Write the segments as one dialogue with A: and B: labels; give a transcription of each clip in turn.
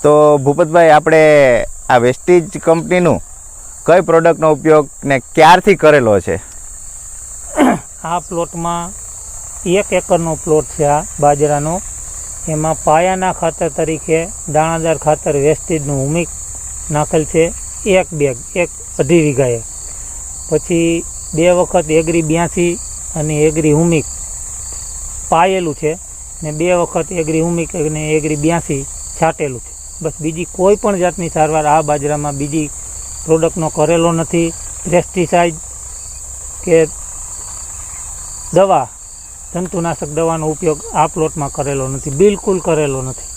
A: તો ભૂપતભાઈ, આપણે આ વેસ્ટીજ કંપનીનું કઈ પ્રોડક્ટનો ઉપયોગ ને ક્યારથી કરેલો છે?
B: આ પ્લોટમાં 1 એકરનો પ્લોટ છે આ બાજરાનો. એમાં પાયાના ખાતર તરીકે દાણાદાર ખાતર વેસ્ટીજનું હુમિક નાખેલ છે 1 બેગ, 1.5 વીઘાએ. પછી 2 વખત એગ્રી 82 અને એગ્રી હુમિક પાયેલું છે ને 2 વખત એગ્રી હુમિક અને એગ્રી 82 છાંટેલું છે. બસ બીજી કોઈ પણ જાતની સારવાર આ બાજરામાં બીજી પ્રોડક્ટનો કરેલો નથી. પેસ્ટિસાઇડ કે દવા, જંતુનાશક દવાનો ઉપયોગ આ પ્લોટમાં કરેલો નથી, બિલકુલ કરેલો નથી.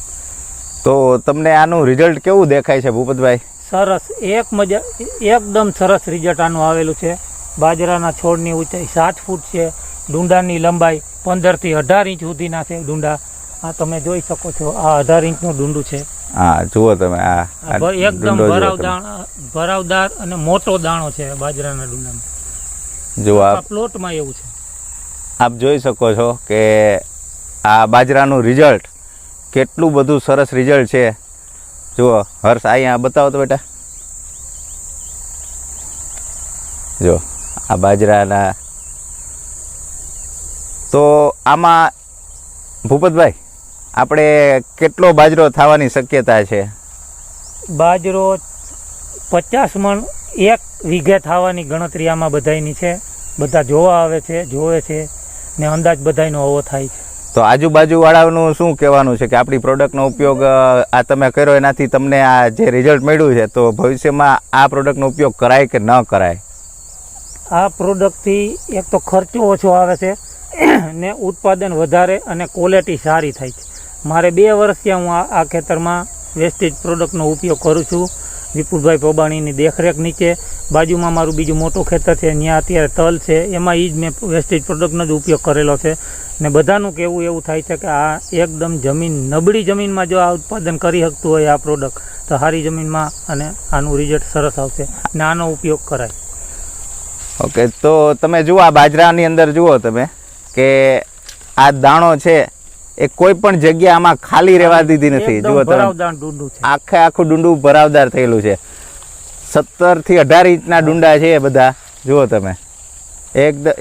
A: તો તમને આનું રિઝલ્ટ કેવું દેખાય છે ભૂપતભાઈ?
B: સરસ, એકદમ સરસ રિઝલ્ટ આનું આવેલું છે. બાજરાના છોડની ઊંચાઈ 7 ફૂટ છે. ડુંડાની લંબાઈ 15 થી 18 ઇંચ સુધીના છે ડુંડા. આ તમે જોઈ શકો છો, આ 18 ઇંચનું ડુંડું છે.
A: હા, જુઓ તમે, આ
B: એકદમ ભરાવદાર અને મોટો દાણો છે બાજરાના ડુંડામાં.
A: જુઓ,
B: આ પ્લોટમાં એવું છે.
A: આપ જોઈ શકો છો કે આ બાજરાનું રિઝલ્ટ કેટલું બધું સરસ રિઝલ્ટ છે. જુઓ હર્ષ, અહીંયા બતાવો તો બેટા. જો આ બાજરાના, તો આમાં ભૂપતભાઈ આપણે કેટલો બાજરો થવાની શક્યતા છે?
B: બાજરો 50 મણ 1 વીઘે થવાની ગણતરી આમાં બધાની છે. બધા જોવા આવે છે, જોવે છે ને અંદાજ બધાનો આવો થાય છે.
A: તો આજુબાજુવાળાનું શું કહેવાનું છે કે આપણી પ્રોડક્ટનો ઉપયોગ આ તમે કર્યો, એનાથી તમને આ જે રિઝલ્ટ મળ્યું છે, તો ભવિષ્યમાં આ પ્રોડક્ટનો ઉપયોગ કરાય કે ન કરાય?
B: આ પ્રોડક્ટથી એક તો ખર્ચો ઓછો આવે છે ને ઉત્પાદન વધારે અને ક્વોલિટી સારી થાય છે. મારે 2 વર્ષથી હું આ ખેતરમાં વેસ્ટેજ પ્રોડક્ટનો ઉપયોગ કરું છું, વિપુલભાઈ પોબાણીની દેખરેખ નીચે. બાજુમાં મારું બીજું મોટું ખેતર છે, ત્યાં અત્યારે તલ છે, એમાં એ જ મેં વેસ્ટેજ પ્રોડક્ટનો જ ઉપયોગ કરેલો છે. ને બધાનું કહેવું એવું થાય છે કે આ એકદમ નબળી જમીનમાં જો આ ઉત્પાદન કરી શકતું હોય આ પ્રોડક્ટ, તો સારી જમીનમાં અને આનું રિઝલ્ટ સરસ આવશે ને આનો ઉપયોગ કરાય.
A: ઓકે, તો તમે જુઓ આ બાજરાની અંદર જુઓ તમે કે આ દાણો છે એ કોઈ પણ જગ્યા આમાં ખાલી રહેવા દીધી નથી. જુઓ તમે, આખું ડુંડું ભરાવદાર થયેલું છે. 17 થી 18 ઇંચના ડુંડા છે એ બધા. જુઓ તમે,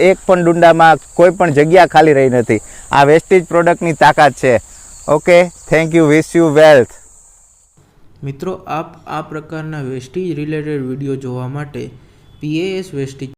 A: એક પણ ડુંડામાં કોઈ પણ જગ્યા ખાલી રહી નથી. આ વેસ્ટેજ પ્રોડક્ટની તાકાત છે. Okay, thank you, wish you wealth.
C: મિત્રો, આપ આ પ્રકારના વેસ્ટેજ રિલેટેડ વિડીયો જોવા માટે PAS વેસ્ટેજ